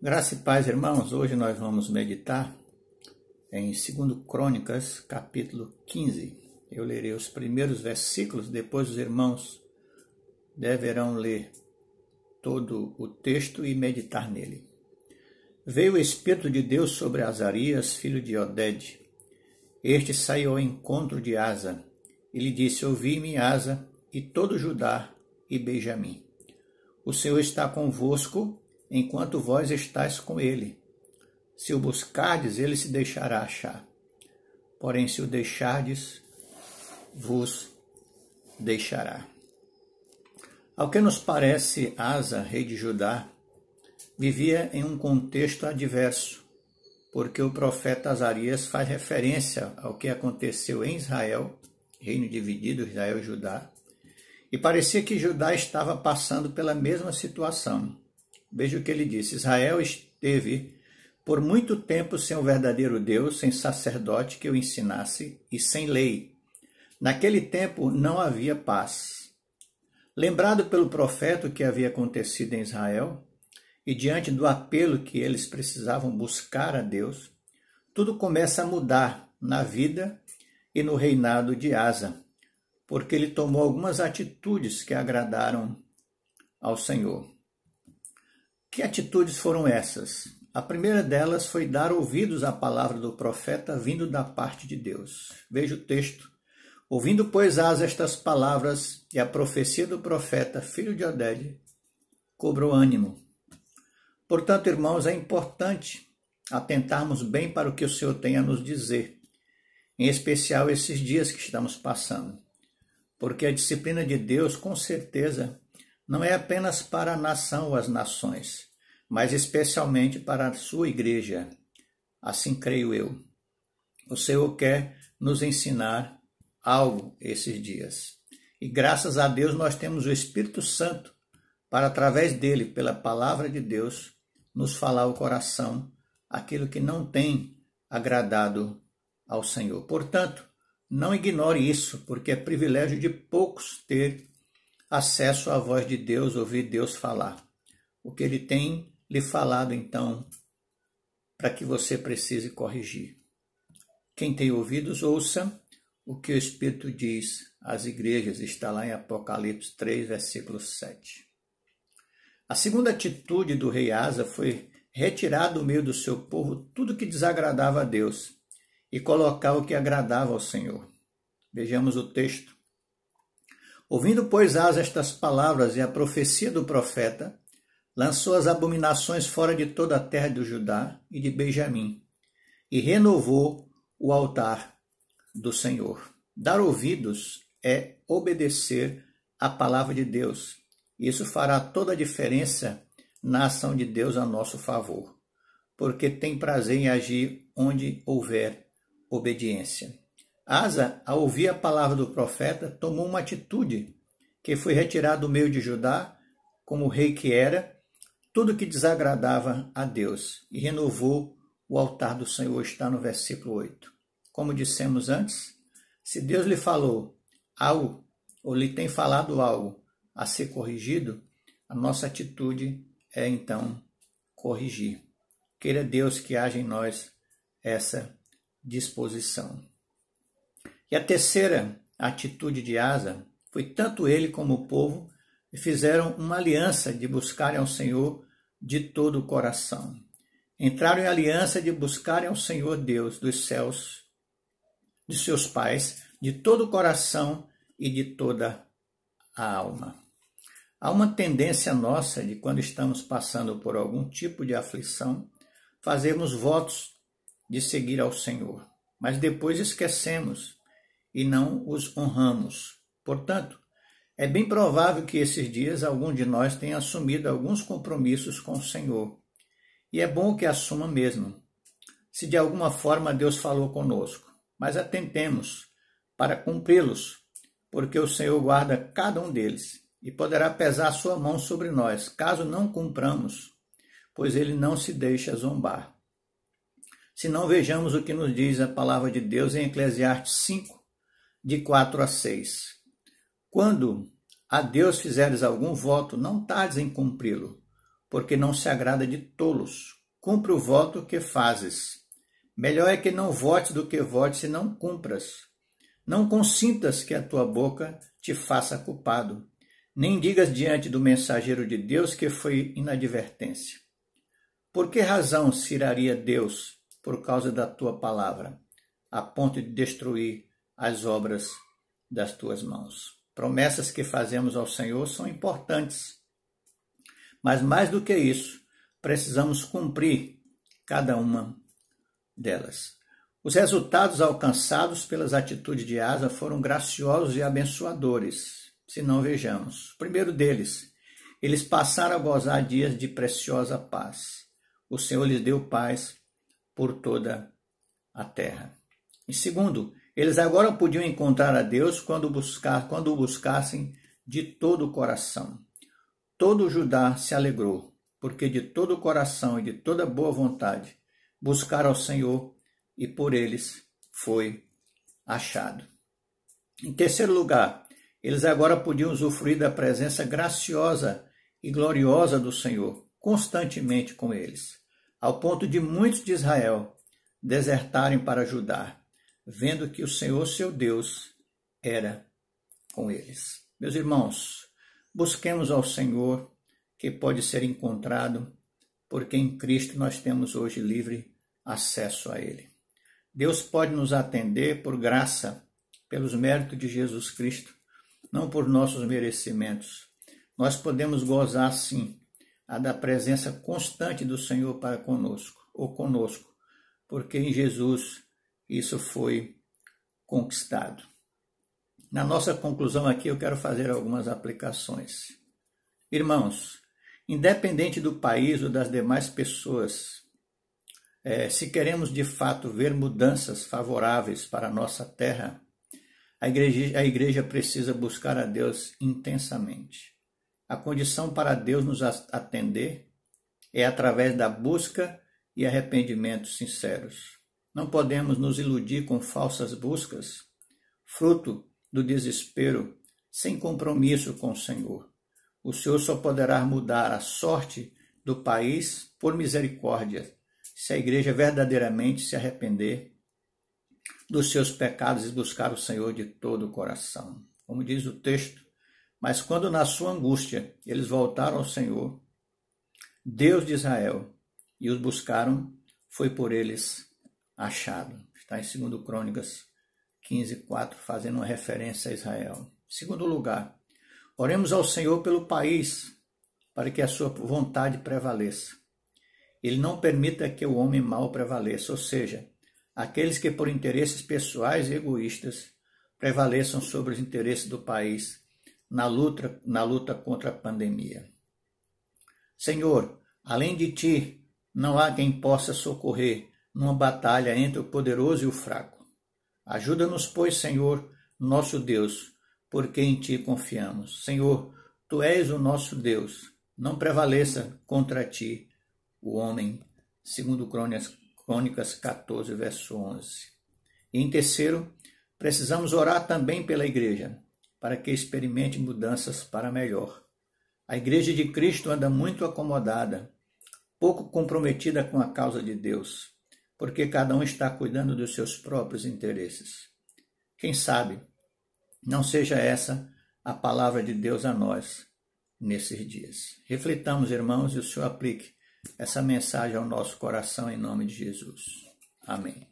Graça e paz, irmãos. Hoje nós vamos meditar em 2 Crônicas, capítulo 15. Eu lerei os primeiros versículos, depois os irmãos deverão ler todo o texto e meditar nele. Veio o Espírito de Deus sobre Azarias, filho de Oded. Este saiu ao encontro de Asa. Ele disse: Ouvi-me, Asa, e todo Judá e Benjamim. O Senhor está convosco, enquanto vós estáis com ele. Se o buscardes, ele se deixará achar. Porém, se o deixardes, vos deixará. Ao que nos parece, Asa, rei de Judá, vivia em um contexto adverso, porque o profeta Azarias faz referência ao que aconteceu em Israel, reino dividido, Israel e Judá, e parecia que Judá estava passando pela mesma situação. Veja o que ele disse: Israel esteve por muito tempo sem um verdadeiro Deus, sem sacerdote que o ensinasse e sem lei. Naquele tempo não havia paz. Lembrado pelo profeta o que havia acontecido em Israel, e diante do apelo que eles precisavam buscar a Deus, tudo começa a mudar na vida e no reinado de Asa, porque ele tomou algumas atitudes que agradaram ao Senhor. Que atitudes foram essas? A primeira delas foi dar ouvidos à palavra do profeta vindo da parte de Deus. Veja o texto. Ouvindo, pois, Asa estas palavras e a profecia do profeta, filho de Oded, cobrou ânimo. Portanto, irmãos, é importante atentarmos bem para o que o Senhor tem a nos dizer, em especial esses dias que estamos passando, porque a disciplina de Deus, com certeza, não é apenas para a nação ou as nações, mas especialmente para a sua igreja. Assim creio eu. O Senhor quer nos ensinar algo esses dias. E graças a Deus nós temos o Espírito Santo para, através dele, pela palavra de Deus, nos falar ao coração aquilo que não tem agradado ao Senhor. Portanto, não ignore isso, porque é privilégio de poucos ter acesso à voz de Deus, ouvir Deus falar. O que ele tem lhe falado, então, para que você precise corrigir. Quem tem ouvidos, ouça o que o Espírito diz às igrejas. Está lá em Apocalipse 3, versículo 7. A segunda atitude do rei Asa foi retirar do meio do seu povo tudo que desagradava a Deus e colocar o que agradava ao Senhor. Vejamos o texto. Ouvindo, pois, Asa estas palavras e a profecia do profeta, lançou as abominações fora de toda a terra do Judá e de Benjamim, e renovou o altar do Senhor. Dar ouvidos é obedecer à palavra de Deus. Isso fará toda a diferença na ação de Deus a nosso favor, porque tem prazer em agir onde houver obediência. Asa, ao ouvir a palavra do profeta, tomou uma atitude que foi retirar do meio de Judá, como rei que era, tudo que desagradava a Deus e renovou o altar do Senhor. Está no versículo 8. Como dissemos antes, se Deus lhe falou algo, ou lhe tem falado algo a ser corrigido, a nossa atitude é então corrigir. Queira Deus que haja em nós essa disposição. E a terceira atitude de Asa foi tanto ele como o povo fizeram uma aliança de buscarem ao Senhor de todo o coração. Entraram em aliança de buscarem ao Senhor Deus dos céus, de seus pais, de todo o coração e de toda a alma. Há uma tendência nossa de, quando estamos passando por algum tipo de aflição, fazermos votos de seguir ao Senhor, mas depois esquecemos e não os honramos. Portanto, é bem provável que esses dias algum de nós tenha assumido alguns compromissos com o Senhor. E é bom que assuma mesmo, se de alguma forma Deus falou conosco. Mas atentemos para cumpri-los, porque o Senhor guarda cada um deles e poderá pesar a sua mão sobre nós, caso não cumpramos, pois ele não se deixa zombar. Se não, vejamos o que nos diz a palavra de Deus em Eclesiastes 5, de 4 a 6. Quando a Deus fizeres algum voto, não tardes em cumpri-lo, porque não se agrada de tolos. Cumpre o voto que fazes. Melhor é que não votes do que votes e não cumpras. Não consintas que a tua boca te faça culpado, nem digas diante do mensageiro de Deus que foi inadvertência. Por que razão se iraria Deus por causa da tua palavra, a ponto de destruir as obras das tuas mãos? Promessas que fazemos ao Senhor são importantes, mas mais do que isso, precisamos cumprir cada uma delas. Os resultados alcançados pelas atitudes de Asa foram graciosos e abençoadores, se não vejamos. O primeiro deles, eles passaram a gozar dias de preciosa paz. O Senhor lhes deu paz por toda a terra. E segundo, eles agora podiam encontrar a Deus quando o buscassem de todo o coração. Todo Judá se alegrou, porque de todo o coração e de toda boa vontade buscaram ao Senhor e por eles foi achado. Em terceiro lugar, eles agora podiam usufruir da presença graciosa e gloriosa do Senhor constantemente com eles, ao ponto de muitos de Israel desertarem para Judá, vendo que o Senhor, seu Deus, era com eles. Meus irmãos, busquemos ao Senhor, que pode ser encontrado, porque em Cristo nós temos hoje livre acesso a Ele. Deus pode nos atender por graça, pelos méritos de Jesus Cristo, não por nossos merecimentos. Nós podemos gozar, sim, da presença constante do Senhor para conosco, porque em Jesus isso foi conquistado. Na nossa conclusão aqui, eu quero fazer algumas aplicações. Irmãos, independente do país ou das demais pessoas, se queremos de fato ver mudanças favoráveis para a nossa terra, a igreja precisa buscar a Deus intensamente. A condição para Deus nos atender é através da busca e arrependimentos sinceros. Não podemos nos iludir com falsas buscas, fruto do desespero, sem compromisso com o Senhor. O Senhor só poderá mudar a sorte do país por misericórdia, se a igreja verdadeiramente se arrepender dos seus pecados e buscar o Senhor de todo o coração. Como diz o texto, mas quando na sua angústia eles voltaram ao Senhor, Deus de Israel, e os buscaram, foi por eles achado. Está em 2 Crônicas 15:4, fazendo uma referência a Israel. Em segundo lugar, oremos ao Senhor pelo país, para que a sua vontade prevaleça. Ele não permita que o homem mau prevaleça, ou seja, aqueles que por interesses pessoais e egoístas prevaleçam sobre os interesses do país na luta contra a pandemia. Senhor, além de ti, não há quem possa socorrer numa batalha entre o poderoso e o fraco. Ajuda-nos, pois, Senhor, nosso Deus, porque em ti confiamos. Senhor, tu és o nosso Deus, não prevaleça contra ti o homem, segundo Crônicas 14, verso 11. E em terceiro, precisamos orar também pela igreja, para que experimente mudanças para melhor. A igreja de Cristo anda muito acomodada, pouco comprometida com a causa de Deus, porque cada um está cuidando dos seus próprios interesses. Quem sabe não seja essa a palavra de Deus a nós nesses dias. Reflitamos, irmãos, e o Senhor aplique essa mensagem ao nosso coração em nome de Jesus. Amém.